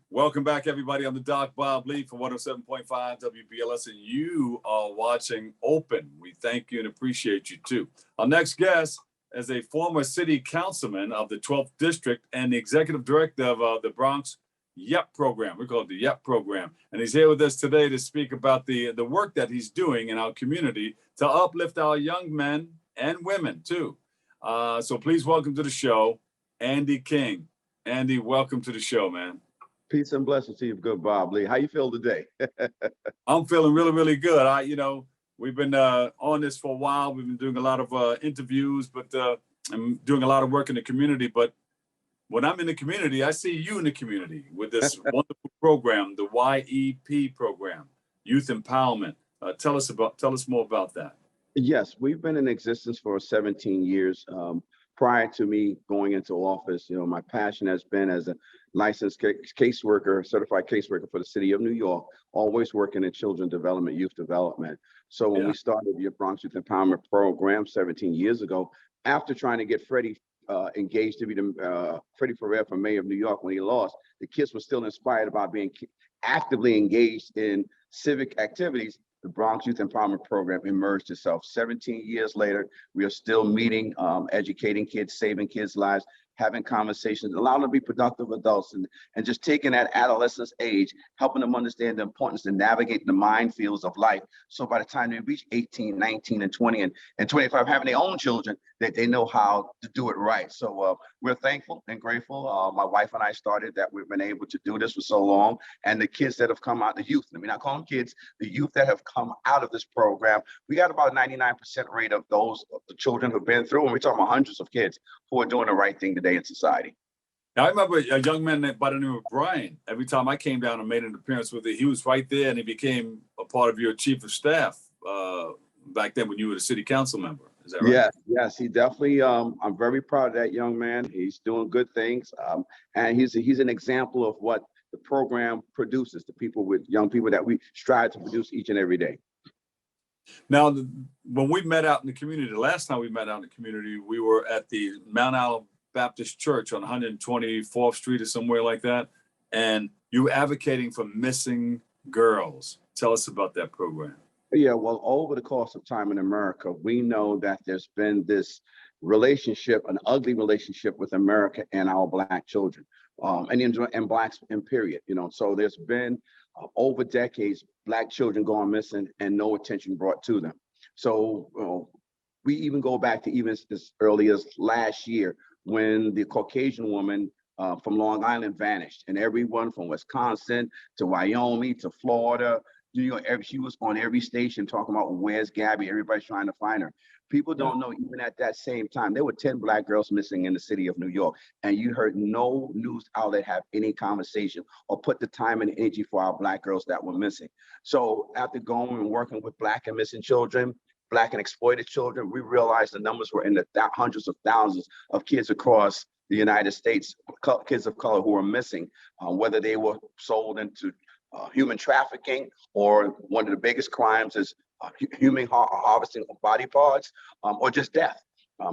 Welcome back, everybody. I'm the Doc Bob Lee for 107.5 WBLS, and you are watching Open. We thank you and appreciate you, too. Our next guest is a former city councilman of the 12th District and the executive director of the Bronx YEP program. We call it the YEP program. And he's here with us today to speak about the work that he's doing in our community to uplift our young men and women, too. So please welcome to the show, Andy King. Andy, welcome to the show, man. Peace and blessings to you, good Bob Lee. How you feel today? I'm feeling really, really good. We've been on this for a while. We've been doing a lot of interviews, but I'm doing a lot of work in the community. But when I'm in the community, I see you in the community with this wonderful program, the YEP program, Youth Empowerment. Tell us more about that. Yes, we've been in existence for 17 years. Prior to me going into office, my passion has been as a licensed caseworker, certified caseworker for the city of New York, always working in children development, youth development. So when we started the Bronx Youth Empowerment Program 17 years ago, after trying to get Freddie engaged to be the Freddie Ferrer for mayor of New York when he lost, the kids were still inspired about being actively engaged in civic activities. The Bronx Youth Empowerment Program emerged itself. 17 years later, we are still meeting, educating kids, saving kids' lives, having conversations, allowing them to be productive adults, and just taking that adolescence age, helping them understand the importance of navigating the minefields of life. So by the time they reach 18, 19, and 20, and 25, having their own children, that they know how to do it right. So we're thankful and grateful. My wife and I started that we've been able to do this for so long. And the kids that have come out, the youth, let me not call them kids, the youth that have come out of this program, we got about 99% rate of those of the children who've been through, and we're talking about hundreds of kids who are doing the right thing today in society. Now, I remember a young man by the name of Brian. Every time I came down and made an appearance with it, he was right there, and he became a part of your chief of staff back then when you were the city council member. Is that right? Yes, he definitely. I'm very proud of that young man. He's doing good things, and he's an example of what the program produces. The young people that we strive to produce each and every day. Now, when we met out in the community, the last time we met out in the community, we were at the Mount Olive Baptist Church on 124th Street or somewhere like that, and you were advocating for missing girls. Tell us about that program. Yeah, well, over the course of time in America, we know that there's been this relationship, an ugly relationship with America and our Black children, and Blacks in period. So there's been over decades, Black children going missing and no attention brought to them. So we even go back to even as early as last year when the Caucasian woman from Long Island vanished, and everyone from Wisconsin to Wyoming to Florida, she was on every station talking about where's Gabby. Everybody's trying to find her. People don't know, even at that same time, there were 10 Black girls missing in the city of New York, and you heard no news outlet have any conversation or put the time and energy for our Black girls that were missing. So after going and working with Black and missing children, Black and exploited children, we realized the numbers were in the hundreds of thousands of kids across the United States, kids of color who were missing, whether they were sold into human trafficking, or one of the biggest crimes is human harvesting of body parts, or just death.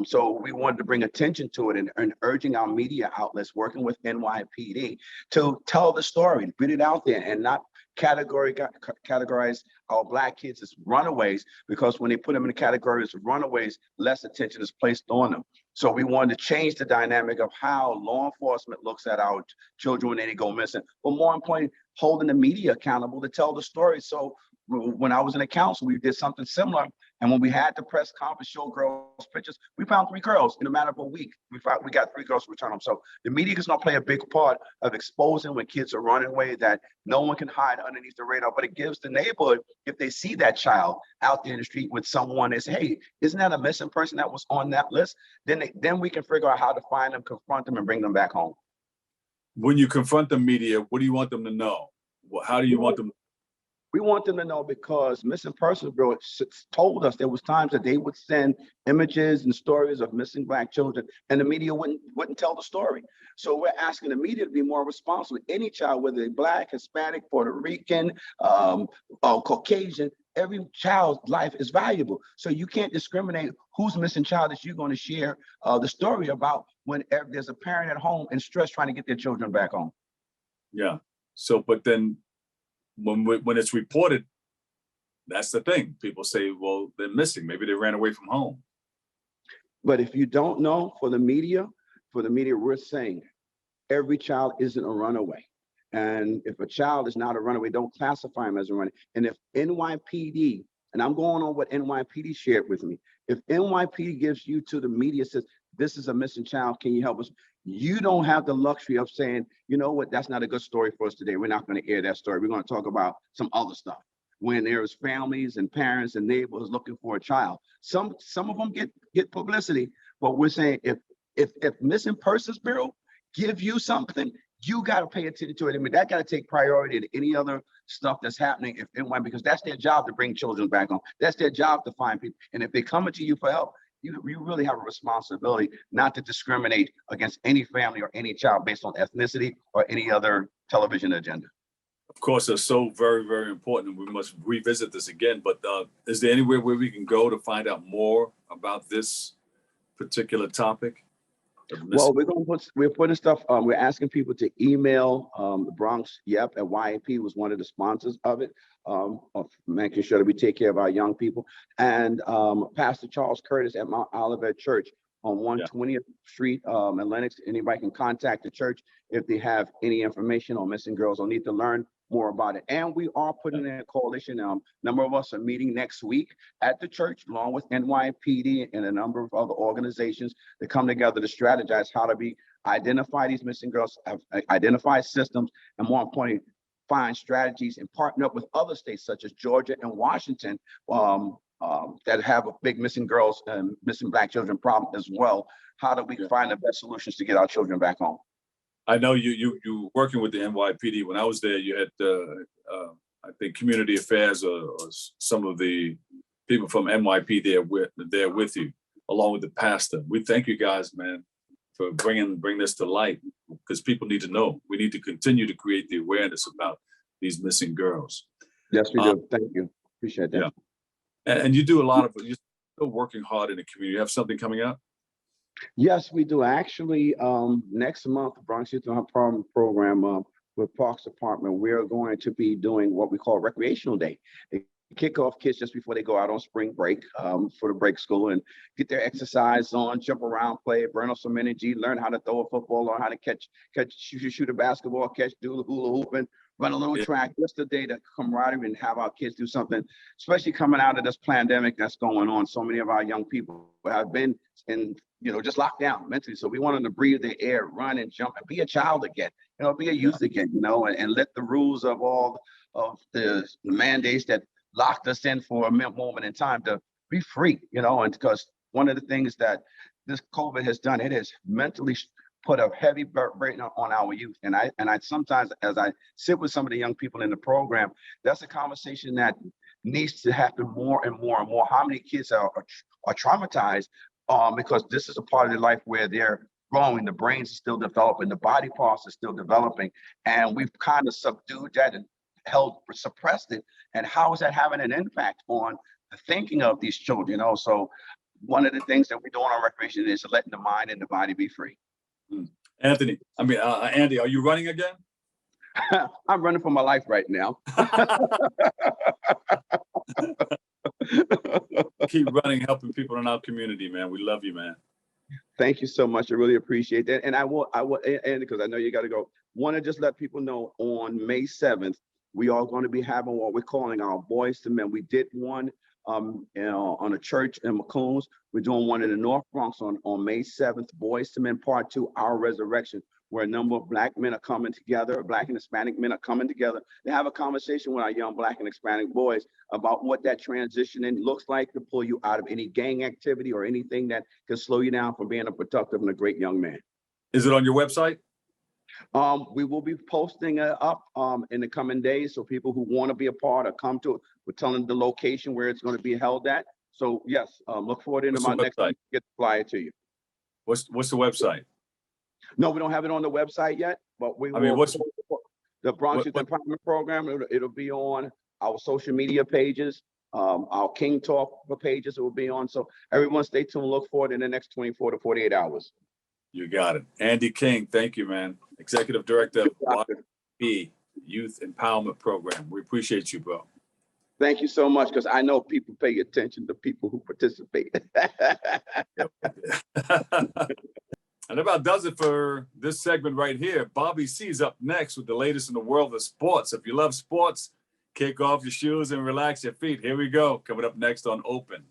So we wanted to bring attention to it and urging our media outlets working with NYPD to tell the story, put it out there, and not categorize our Black kids as runaways, because when they put them in the category as runaways, less attention is placed on them. So we wanted to change the dynamic of how law enforcement looks at our children when they go missing, but more importantly, holding the media accountable to tell the story. So when I was in the council, we did something similar. And when we had the press conference show girls' pictures, we found 3 girls in a matter of a week. We got 3 girls to return them. So the media is going to play a big part of exposing when kids are running away, that no one can hide underneath the radar. But it gives the neighborhood, if they see that child out there in the street with someone, they say, hey, isn't that a missing person that was on that list? Then we can figure out how to find them, confront them, and bring them back home. When you confront the media, what do you want them to know? How do you want them? We want them to know, because Missing Persons Bureau told us there was times that they would send images and stories of missing Black children, and the media wouldn't tell the story. So we're asking the media to be more responsible. Any child, whether they're Black, Hispanic, Puerto Rican, or Caucasian, every child's life is valuable. So you can't discriminate who's missing child that you're going to share the story about when there's a parent at home in stress trying to get their children back home. Yeah. So, but then when it's reported, that's the thing. People say, well, they're missing. Maybe they ran away from home. But if you don't know, for the media, we're saying every child isn't a runaway. And if a child is not a runaway, don't classify him as a runaway. And if NYPD, and I'm going on what NYPD shared with me, if NYPD gives you to the media, says, this is a missing child, can you help us? You don't have the luxury of saying, you know what, that's not a good story for us today. We're not going to air that story. We're going to talk about some other stuff. When there's families and parents and neighbors looking for a child, some of them get publicity, but we're saying if Missing Persons Bureau give you something, you got to pay attention to it. I mean, that got to take priority to any other stuff that's happening if anyone, because that's their job to bring children back home. That's their job to find people. And if they're coming to you for help, you really have a responsibility not to discriminate against any family or any child based on ethnicity or any other television agenda. Of course, it's so very, very important. We must revisit this again. But is there anywhere where we can go to find out more about this particular topic? Well, we're putting stuff. We're asking people to email the Bronx YEP at YEP was one of the sponsors of it, of making sure that we take care of our young people. And Pastor Charles Curtis at Mount Olivet Church on 120th Street in Lenox. Anybody can contact the church if they have any information on missing girls or need to learn more about it. And we are putting in a coalition. Number of us are meeting next week at the church, along with NYPD and a number of other organizations to come together to strategize how to identify these missing girls, identify systems, and more importantly, find strategies and partner up with other states such as Georgia and Washington that have a big missing girls and missing Black children problem as well. How do we find the best solutions to get our children back home? I know you working with the NYPD. When I was there, you had I think community affairs or some of the people from NYPD there with you, along with the pastor. We thank you guys, man, for bring this to light, because people need to know. We need to continue to create the awareness about these missing girls. Yes, we do. Thank you. Appreciate that. Yeah, and you do a lot of. You're still working hard in the community. You have something coming up? Yes, we do. Actually, next month, Bronx Youth Program with Parks Department, we're going to be doing what we call recreational day. They kick off kids just before they go out on spring break for the break school and get their exercise on, jump around, play, burn off some energy, learn how to throw a football, learn how to shoot a basketball, do the hula hooping, run a little track. Just a day to camaraderie and have our kids do something, especially coming out of this pandemic that's going on. So many of our young people have been in, just locked down mentally. So we want them to breathe the air, run and jump and be a child again, be a youth again, and let the rules of all of the mandates that locked us in for a moment in time to be free, and because one of the things that this COVID has done, it has mentally put a heavy burden on our youth. And I sometimes, as I sit with some of the young people in the program, that's a conversation that needs to happen more and more and more. How many kids are traumatized because this is a part of their life where they're growing, the brains are still developing, the body parts are still developing, and we've kind of subdued that and suppressed it. And how is that having an impact on the thinking of these children? So one of the things that we do on our recreation is letting the mind and the body be free. Anthony, Andy, are you running again? I'm running for my life right now. Keep running, helping people in our community, man. We love you, man. Thank you so much. I really appreciate that. And I will, and because I know you got to go, want to just let people know on May 7th, we are going to be having what we're calling our Boys to Men. We did one on a church in McCombs. We're doing one in the North Bronx on May 7th, Boys to Men Part 2, Our Resurrection, where a number of Black men are coming together, Black and Hispanic men are coming together to have a conversation with our young Black and Hispanic boys about what that transitioning looks like to pull you out of any gang activity or anything that can slow you down from being a productive and a great young man. Is it on your website? We will be posting it up in the coming days, so people who want to be a part or come to it, we're telling the location where it's going to be held at. So yes, look forward into my next week, get the flyer to you. What's the website? No, we don't have it on the website yet, but we will. I mean, what's the Bronx Youth Empowerment Program? It'll be on our social media pages, our King Talk pages. It will be on. So everyone, stay tuned. Look forward in the next 24 to 48 hours. You got it, Andy King. Thank you, man. Executive Director of YEP, Youth Empowerment Program. We appreciate you, bro. Thank you so much, because I know people pay attention to people who participate. And that about does it for this segment right here. Bobby C is up next with the latest in the world of sports. If you love sports, kick off your shoes and relax your feet. Here we go. Coming up next on Open.